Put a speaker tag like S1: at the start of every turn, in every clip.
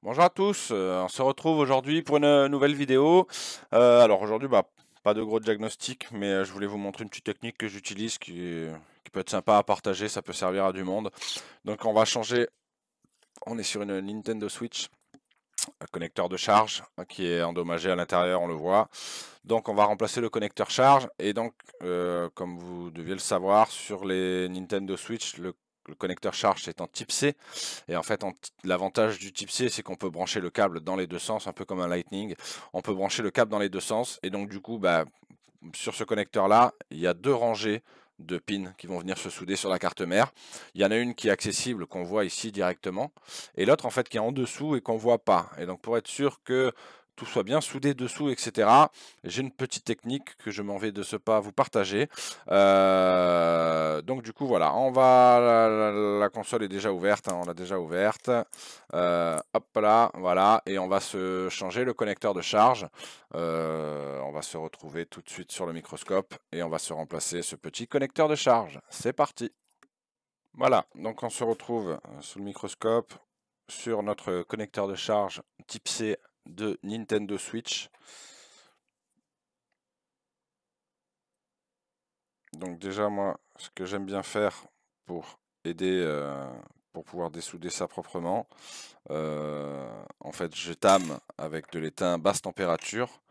S1: Bonjour à tous, on se retrouve aujourd'hui pour une nouvelle vidéo. Alors aujourd'hui, pas de gros diagnostic, mais je voulais vous montrer une petite technique que j'utilise qui peut être sympa à partager, ça peut servir à du monde. Donc on va changer, on est sur une Nintendo Switch, un connecteur de charge qui est endommagé à l'intérieur, on le voit. Donc on va remplacer le connecteur charge et donc comme vous deviez le savoir, sur les Nintendo Switch, le connecteur charge c'est en type C et en fait l'avantage du type C c'est qu'on peut brancher le câble dans les deux sens, un peu comme un Lightning. On peut brancher le câble dans les deux sens et donc du coup sur ce connecteur là il y a deux rangées de pins qui vont venir se souder sur la carte mère. Il y en a une qui est accessible qu'on voit ici directement et l'autre en fait qui est en dessous et qu'on voit pas. Et donc pour être sûr que tout soit bien soudé dessous, etc. J'ai une petite technique que je m'en vais de ce pas vous partager. Donc du coup voilà, la console est déjà ouverte, hein, on l'a déjà ouverte. Hop là, voilà, et on va se changer le connecteur de charge. On va se retrouver tout de suite sur le microscope et on va se remplacer ce petit connecteur de charge. C'est parti. Voilà, donc on se retrouve sous le microscope sur notre connecteur de charge type C de Nintendo Switch. Donc déjà moi, ce que j'aime bien faire pour aider, pour pouvoir dessouder ça proprement, en fait je tame avec de l'étain basse température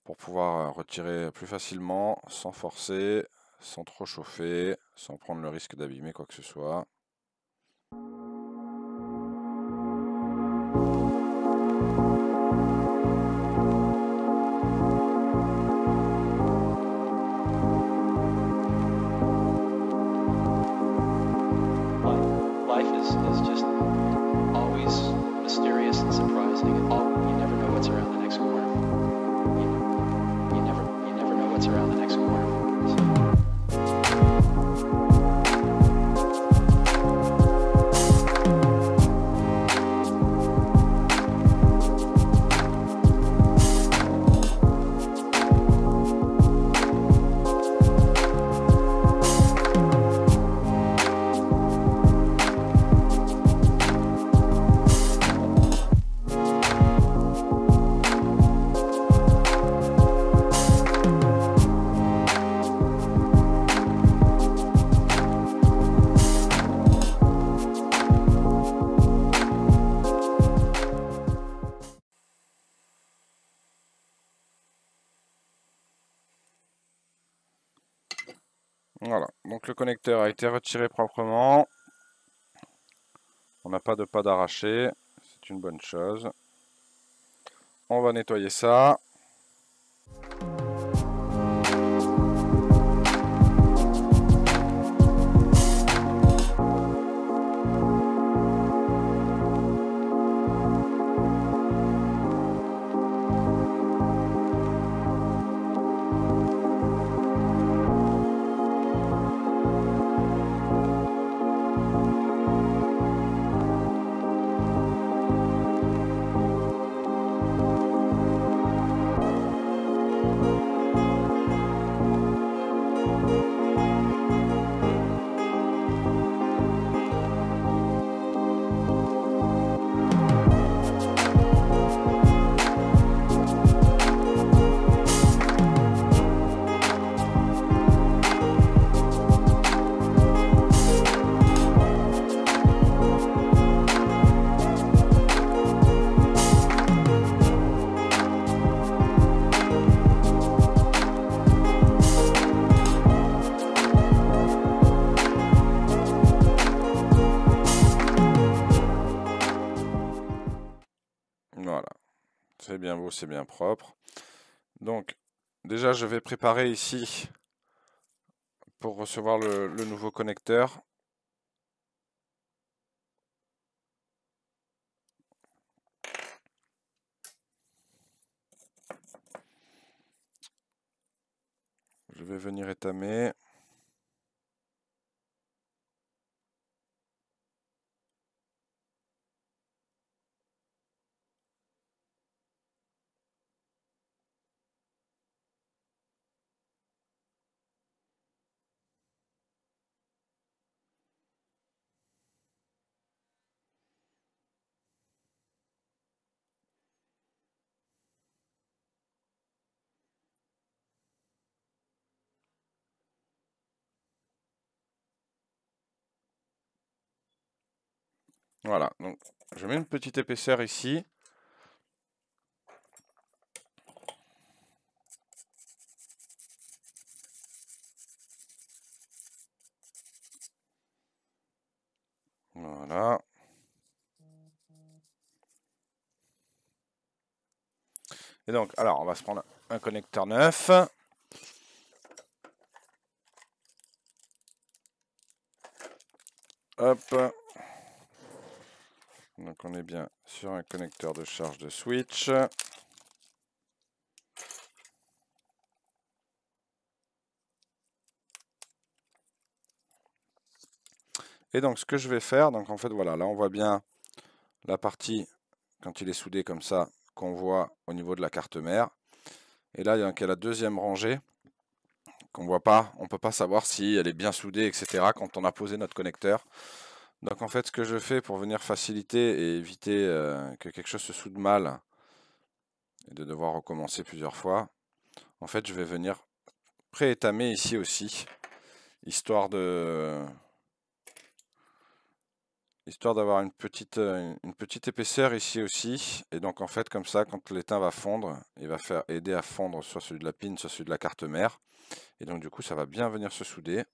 S1: pour pouvoir retirer plus facilement, sans forcer, sans trop chauffer, sans prendre le risque d'abîmer quoi que ce soit.
S2: Life is just always mysterious and surprising. You never know what's around the next corner. You never know what's around the next corner.
S1: Voilà, donc le connecteur a été retiré proprement. On n'a pas de pas d'arraché, c'est une bonne chose. On va nettoyer ça. Voilà, c'est bien beau, c'est bien propre. Donc, déjà, je vais préparer ici pour recevoir le nouveau connecteur. Je vais venir étamer. Voilà, donc je mets une petite épaisseur ici. Voilà. Et donc, alors, on va se prendre un connecteur neuf. Hop. Donc, on est bien sur un connecteur de charge de switch. Et donc, ce que je vais faire, donc en fait, voilà, là, on voit bien la partie, quand il est soudé comme ça, qu'on voit au niveau de la carte mère. Et là, il y a la deuxième rangée qu'on voit pas. On peut pas savoir si elle est bien soudée, etc. quand on a posé notre connecteur. Donc, en fait, ce que je fais pour venir faciliter et éviter que quelque chose se soude mal et de devoir recommencer plusieurs fois, en fait, je vais venir pré-étamer ici aussi, histoire d'avoir une petite épaisseur ici aussi. Et donc en fait comme ça, quand l'étain va fondre, il va faire aider à fondre soit celui de la pine, soit celui de la carte mère. Et donc du coup ça va bien venir se souder.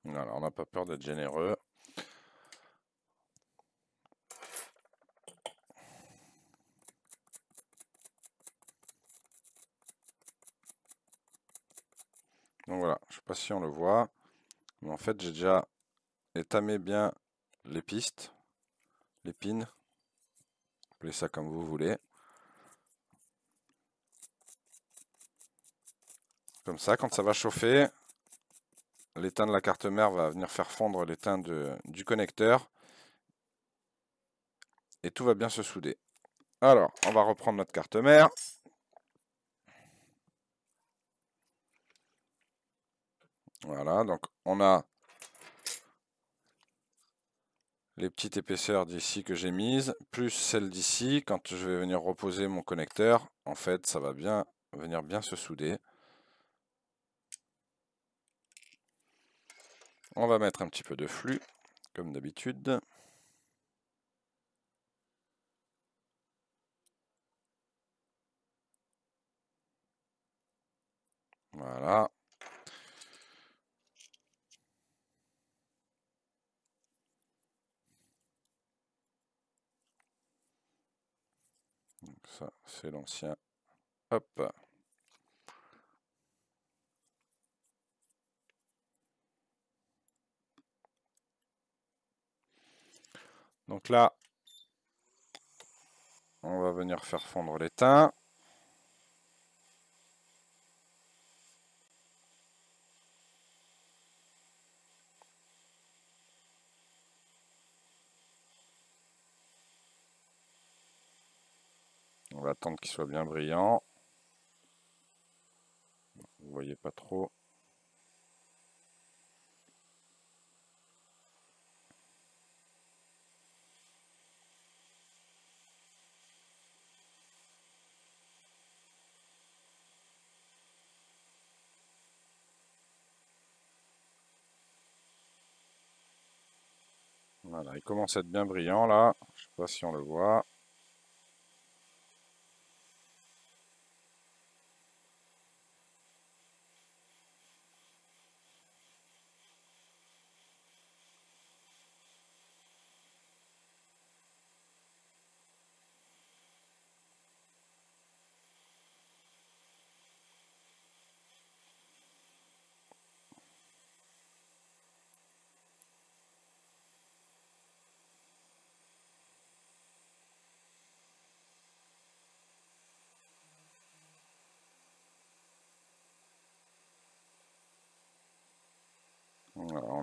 S1: Alors on n'a pas peur d'être généreux. Donc voilà, je ne sais pas si on le voit, mais en fait j'ai déjà étamé bien les pistes, les pins, appelez ça comme vous voulez. Comme ça, quand ça va chauffer, l'étain de la carte mère va venir faire fondre l'étain du connecteur et tout va bien se souder. Alors, on va reprendre notre carte mère. Voilà, donc on a les petites épaisseurs d'ici que j'ai mises, plus celles d'ici. Quand je vais venir reposer mon connecteur, en fait, ça va bien venir bien se souder. On va mettre un petit peu de flux, comme d'habitude. Voilà. Donc ça, c'est l'ancien. Hop. Donc là, on va venir faire fondre l'étain. On va attendre qu'il soit bien brillant. Vous voyez pas trop. Voilà, il commence à être bien brillant là. Je sais pas si on le voit.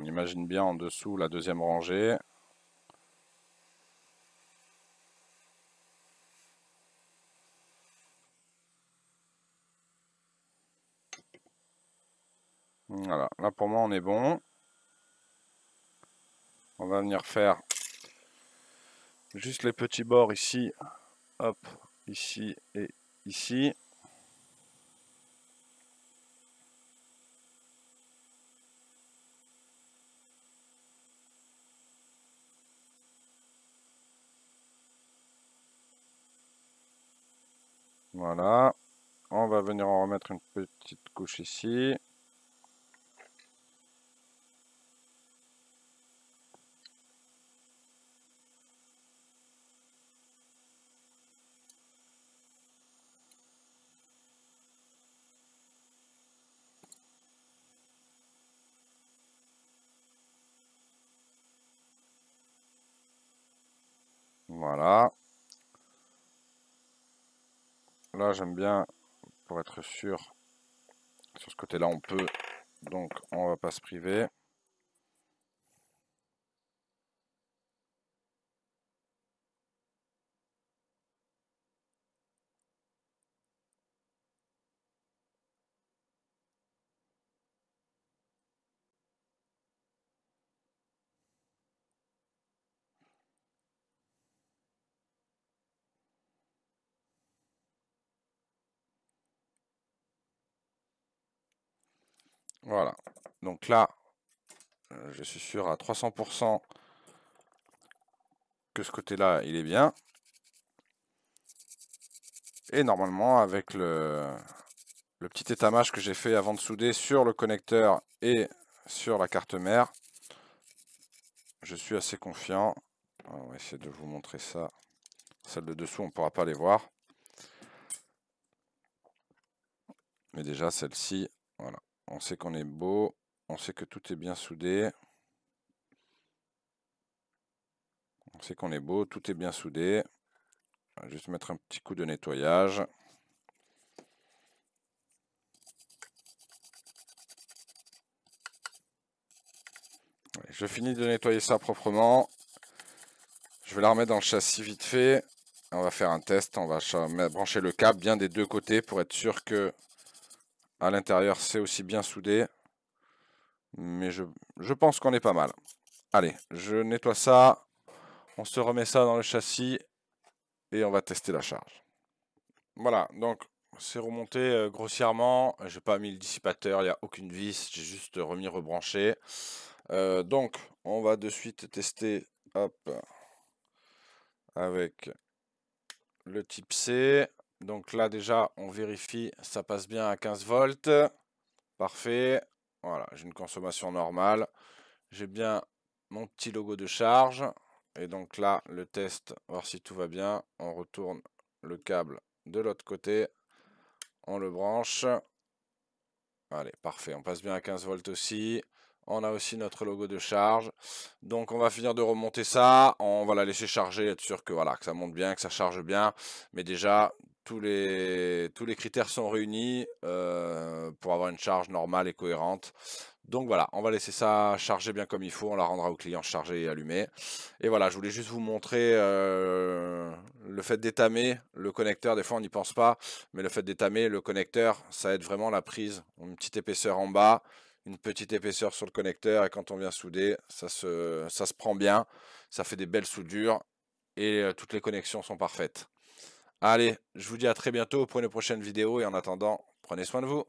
S1: on imagine bien en dessous la deuxième rangée. Voilà, là pour moi on est bon. On va venir faire juste les petits bords ici, hop, ici et ici. Voilà, on va venir en remettre une petite couche ici. Voilà. Là, j'aime bien, pour être sûr, sur ce côté-là, on peut, donc on va pas se priver. Voilà. Donc là, je suis sûr à 300% que ce côté-là, il est bien. Et normalement, avec le petit étamage que j'ai fait avant de souder sur le connecteur et sur la carte mère, je suis assez confiant. On va essayer de vous montrer ça. Celle de dessous, on ne pourra pas les voir. Mais déjà, celle-ci, voilà. On sait qu'on est beau. On sait que tout est bien soudé. On sait qu'on est beau, tout est bien soudé. On va juste mettre un petit coup de nettoyage. Je finis de nettoyer ça proprement. Je vais la remettre dans le châssis vite fait. On va faire un test. On va brancher le câble bien des deux côtés pour être sûr que à l'intérieur c'est aussi bien soudé. Mais je pense qu'on est pas mal. Allez, je nettoie ça. On se remet ça dans le châssis et on va tester la charge. Voilà, donc c'est remonté grossièrement. J'ai pas mis le dissipateur, il n'y a aucune vis. J'ai juste remis rebranché. Donc, on va de suite tester, hop, avec le type C. Donc là, déjà, on vérifie, ça passe bien à 15 volts. Parfait. Voilà, j'ai une consommation normale. J'ai bien mon petit logo de charge. Et donc là, le test, voir si tout va bien. On retourne le câble de l'autre côté. On le branche. Allez, parfait. On passe bien à 15 volts aussi. On a aussi notre logo de charge. Donc on va finir de remonter ça. On va la laisser charger, être sûr que, voilà, que ça monte bien, que ça charge bien. Mais déjà, tous les critères sont réunis pour avoir une charge normale et cohérente. Donc voilà, on va laisser ça charger bien comme il faut. On la rendra au client chargée et allumée. Et voilà, je voulais juste vous montrer le fait d'étamer le connecteur. Des fois, on n'y pense pas. Mais le fait d'étamer le connecteur, ça aide vraiment la prise. Une petite épaisseur en bas, une petite épaisseur sur le connecteur. Et quand on vient souder, ça se prend bien. Ça fait des belles soudures. Et toutes les connexions sont parfaites. Allez, je vous dis à très bientôt pour une prochaine vidéo. Et en attendant, prenez soin de vous.